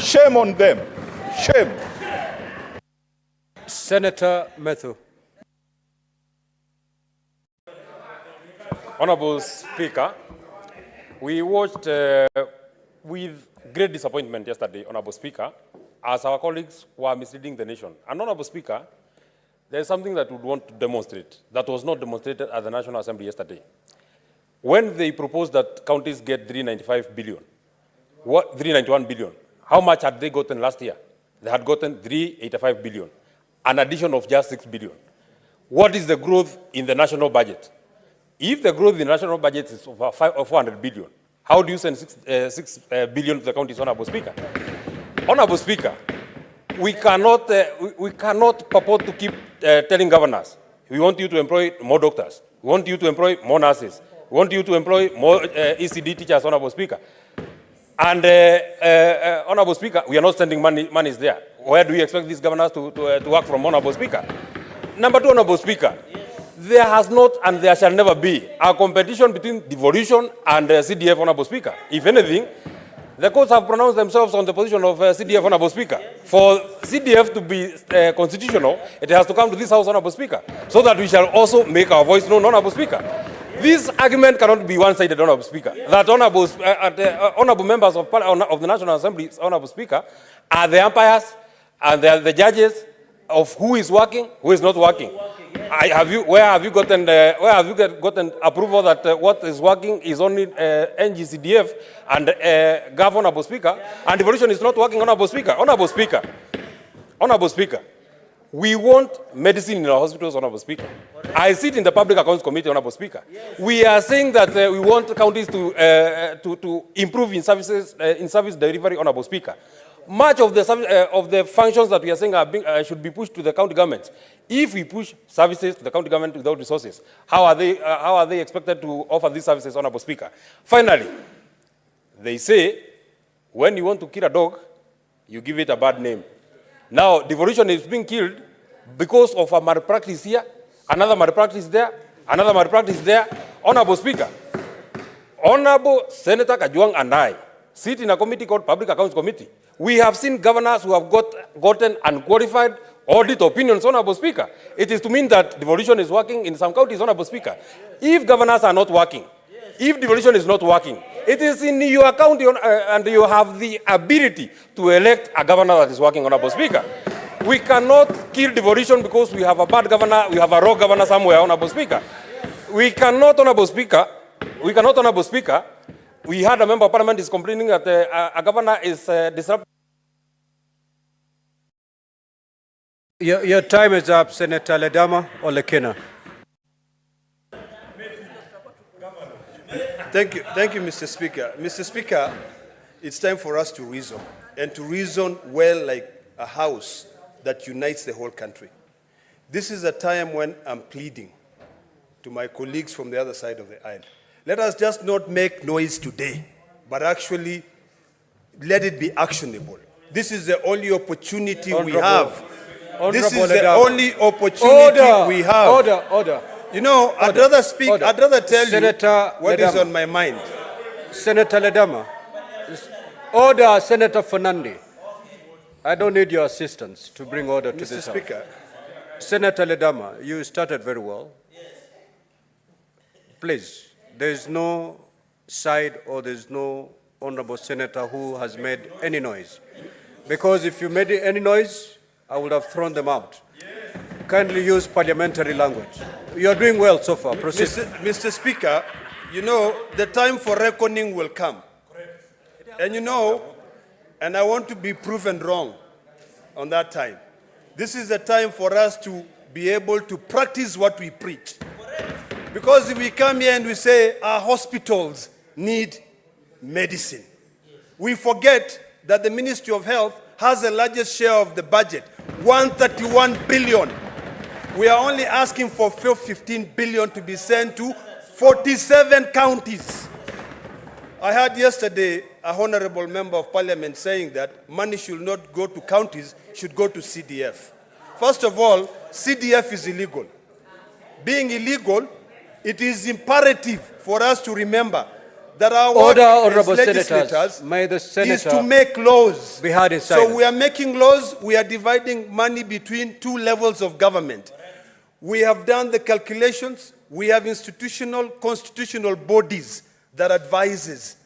Shame on them. Shame. Senator Methu. Honorable Speaker, we watched with great disappointment yesterday, Honorable Speaker, as our colleagues were misleading the nation. And Honorable Speaker, there is something that we would want to demonstrate that was not demonstrated at the National Assembly yesterday. When they proposed that counties get 395 billion, 391 billion, how much had they gotten last year? They had gotten 385 billion, an addition of just 6 billion. What is the growth in the national budget? If the growth in the national budget is over 400 billion, how do you send 6 billion to the counties, Honorable Speaker? Honorable Speaker, we cannot purport to keep telling governors, we want you to employ more doctors, we want you to employ more nurses, we want you to employ more ECD teachers, Honorable Speaker. And Honorable Speaker, we are not sending money is there. Where do we expect these governors to work from, Honorable Speaker? Number two, Honorable Speaker, there has not and there shall never be a competition between devolution and CDF, Honorable Speaker. If anything, the courts have pronounced themselves on the position of CDF, Honorable Speaker. For CDF to be constitutional, it has to come to this House, Honorable Speaker, so that we shall also make our voice known, Honorable Speaker. This argument cannot be one-sided, Honorable Speaker. That honorable members of the National Assembly, Honorable Speaker, are the umpires and they are the judges of who is working, who is not working. Where have you gotten approval that what is working is only NGCDF and GAV, Honorable Speaker, and devolution is not working, Honorable Speaker? Honorable Speaker, Honorable Speaker, we want medicine in our hospitals, Honorable Speaker. I sit in the Public Accounts Committee, Honorable Speaker. We are saying that we want counties to improve in services, in service delivery, Honorable Speaker. Much of the functions that we are saying should be pushed to the county governments. If we push services to the county government without resources, how are they expected to offer these services, Honorable Speaker? Finally, they say when you want to kill a dog, you give it a bad name. Now, devolution is being killed because of a malpractice here, another malpractice there, another malpractice there. Honorable Speaker, Honorable Senator Kajwang and I sit in a committee called Public Accounts Committee. We have seen governors who have gotten unqualified audit opinions, Honorable Speaker. It is to mean that devolution is working in some counties, Honorable Speaker. If governors are not working, if devolution is not working, it is in your county and you have the ability to elect a governor that is working, Honorable Speaker. We cannot kill devolution because we have a bad governor, we have a raw governor somewhere, Honorable Speaker. We cannot, Honorable Speaker, Honorable Speaker, we had a member of parliament is complaining that a governor is disrupting. Your time is up, Senator Ledama Olekina. Thank you, Mr. Speaker. Mr. Speaker, it's time for us to reason, and to reason well like a house that unites the whole country. This is a time when I'm pleading to my colleagues from the other side of the aisle. Let us just not make noise today, but actually let it be actionable. This is the only opportunity we have. This is the only opportunity we have. Order. You know, I'd rather speak, I'd rather tell Senator you what Ledama. is on my mind. Senator Ledama. Order, Senator Fernandi. I don't need your assistance to bring order to this Mr. Speaker. House. Senator Ledama, you started very well. Please. There is no side or there is no honorable senator who has made any noise. Because if you made any noise, I would have thrown them out. Kindly use parliamentary language. You are doing well so far. Proceed. Mr. Speaker, you know, the time for reckoning will come. And you know, and I want to be proven wrong on that time. This is the time for us to be able to practice what we preach. Because if we come here and we say our hospitals need medicine, we forget that the Ministry of Health has the largest share of the budget, 131 billion. We are only asking for 15 billion to be sent to 47 counties. I heard yesterday a honorable member of parliament saying that money should not go to counties, should go to CDF. First of all, CDF is illegal. Being illegal, it is imperative for us to remember that our Order, work honorable as legislators senators. May the senator is to make laws. be heard in silence. So we are making laws, we are dividing money between two levels of government. We have done the calculations, we have institutional, constitutional bodies that advises.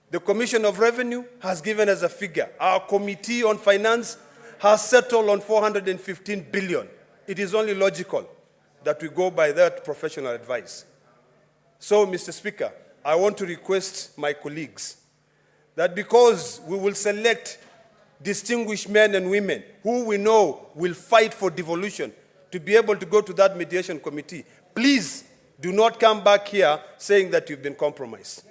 The Commission of Revenue has given us a figure. Our Committee on Finance has settled on 415 billion. It is only logical that we go by that professional advice. So, Mr. Speaker, I want to request my colleagues that because we will select distinguished men and women who we know will fight for devolution to be able to go to that mediation committee, please do not come back here saying that you've been compromised.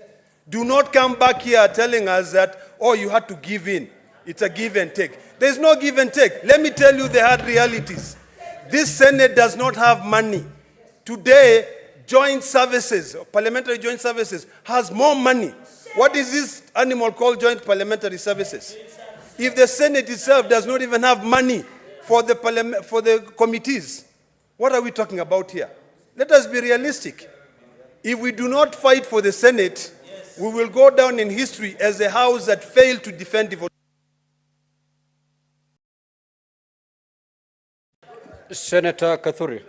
Do not come back here telling us that, oh, you had to give in. It's a give and take. There's no give and take. Let me tell you the hard realities. This Senate does not have money. Today, joint services, parliamentary joint services, has more money. What is this animal called joint parliamentary services? If the Senate itself does not even have money for the committees, what are we talking about here? Let us be realistic. If we do not fight for the Senate, we will go down in history as a house that failed to defend devolution. Senator Kathuri.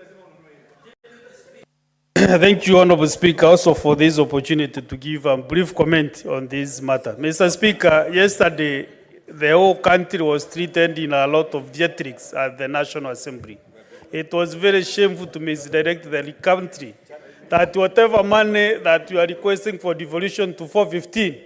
Thank you, Honorable Speaker, also for this opportunity to give a brief comment on this matter. Mr. Speaker, yesterday, the whole country was treated in a lot of theatrics at the National Assembly. It was very shameful to misdirect the country that whatever money that you are requesting for devolution to 415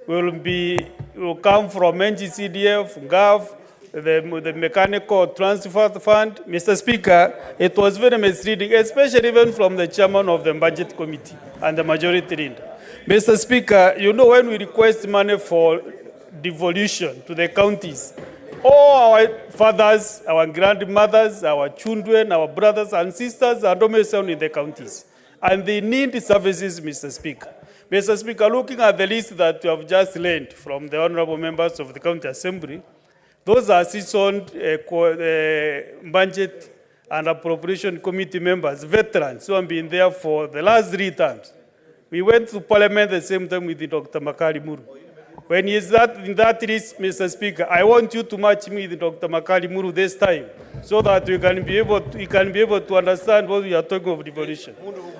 will come from NGCDF, GAV, the mechanical transfer fund. Mr. Speaker, it was very misleading, especially even from the chairman of the budget committee and the majority leader. Mr. Speaker, you know when we request money for devolution to the counties, all our fathers, our grandmothers, our children, our brothers and sisters are domiciled in the counties. And they need services, Mr. Speaker. Mr. Speaker, looking at the list that you have just learned from the honorable members of the County Assembly, those are seasoned budget and appropriation committee members, veterans who have been there for the last 3 terms. We went to Parliament the same time with Dr. Makari Muru. When he is in that list, Mr. Speaker, I want you to match me with Dr. Makari Muru this time, so that we can be able to understand what we are talking of devolution.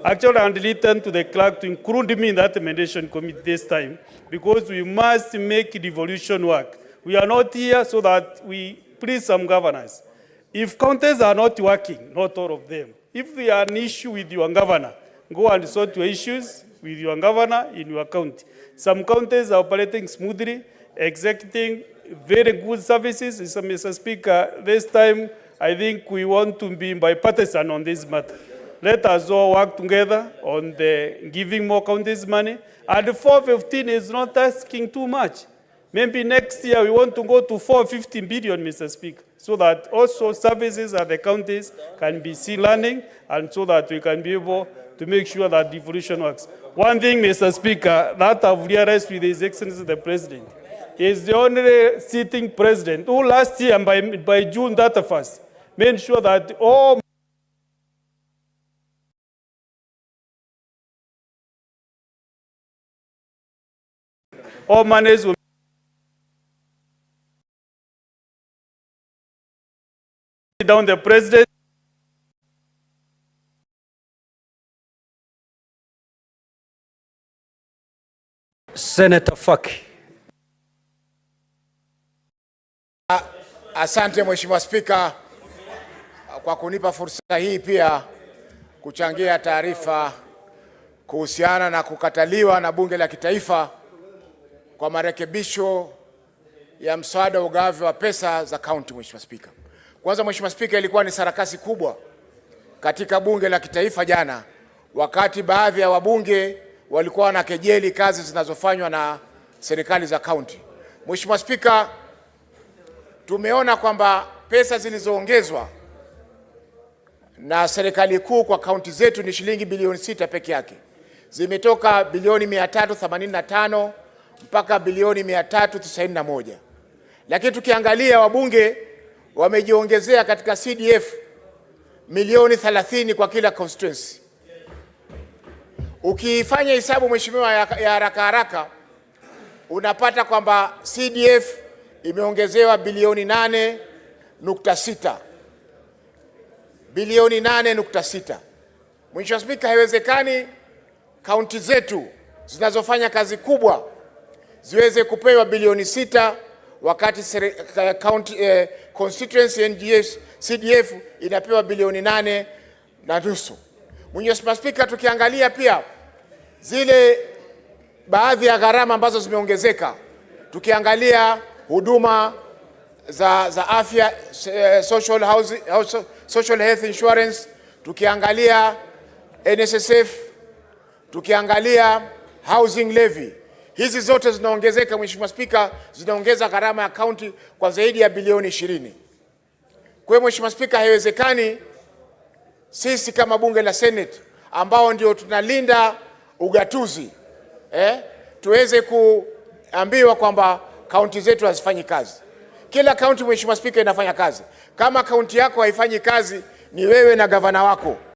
Actually, I'm written to the clerk to include me in that mediation committee this time, because we must make devolution work. We are not here so that we please some governors. If counties are not working, not all of them, if they are an issue with your governor, go and sort your issues with your governor in your county. Some counties are operating smoothly, executing very good services. Mr. Speaker, this time I think we want to be bipartisan on this matter. Let us all work together on the giving more counties money. And 415 is not asking too much. Maybe next year we want to go to 450 billion, Mr. Speaker, so that also services at the counties can be seen learning, and so that we can be able to make sure that devolution works. One thing, Mr. Speaker, that I've realized with His Excellency the President, is the only sitting president who last year, by June 31st, made sure that all monies will down the president. Senator Faki. Asante Mheshimiwa Spika kwa kunipa fursa hii pia kuchangia taarifa kuhusiana na kukataliwa na Bunge la Kitaifa kwa marekebisho ya mswada wa ugavi wa pesa za kaunti. Mheshimiwa Spika, kwanza Mheshimiwa Spika, ilikuwa ni sarakasi kubwa katika Bunge la Kitaifa jana, wakati baadhi ya wabunge walikuwa wanakejeli kazi zinazofanywa na serikali za kaunti. Mheshimiwa Spika, tumeona kwamba pesa zilizoongezwa na serikali kuu kwa kaunti zetu ni shilingi bilioni 6 peke yake. Zimetoka bilioni 385 mpaka bilioni 391. Lakini tukiangalia wabunge wamejiongezea katika CDF milioni 30 kwa kila constituency. Ukifanya hesabu mheshimiwa ya haraka haraka, unapata kwamba CDF imeongezewa bilioni 8.6. Bilioni 8.6. Mheshimiwa Spika, haiwezekani kaunti zetu zinazofanya kazi kubwa ziweze kupewa bilioni 6 wakati constituency NGS CDF inapewa bilioni 8.5. Mheshimiwa Spika, tukiangalia pia zile baadhi ya gharama ambazo zimeongezeka, tukiangalia huduma za afya, social health insurance, tukiangalia NSSF, tukiangalia housing levy, hizi zote zinaongezeka Mheshimiwa Spika, zinaongeza gharama ya kaunti kwa zaidi ya bilioni 20. Kwa hiyo Mheshimiwa Spika, haiwezekani sisi kama bunge la Senate ambao ndio tunalinda ugatuzi tuweze kuambiwa kwamba kaunti zetu hazifanyi kazi. Kila kaunti Mheshimiwa Spika inafanya kazi. Kama kaunti yako haifanyi kazi, ni wewe na gavana wako.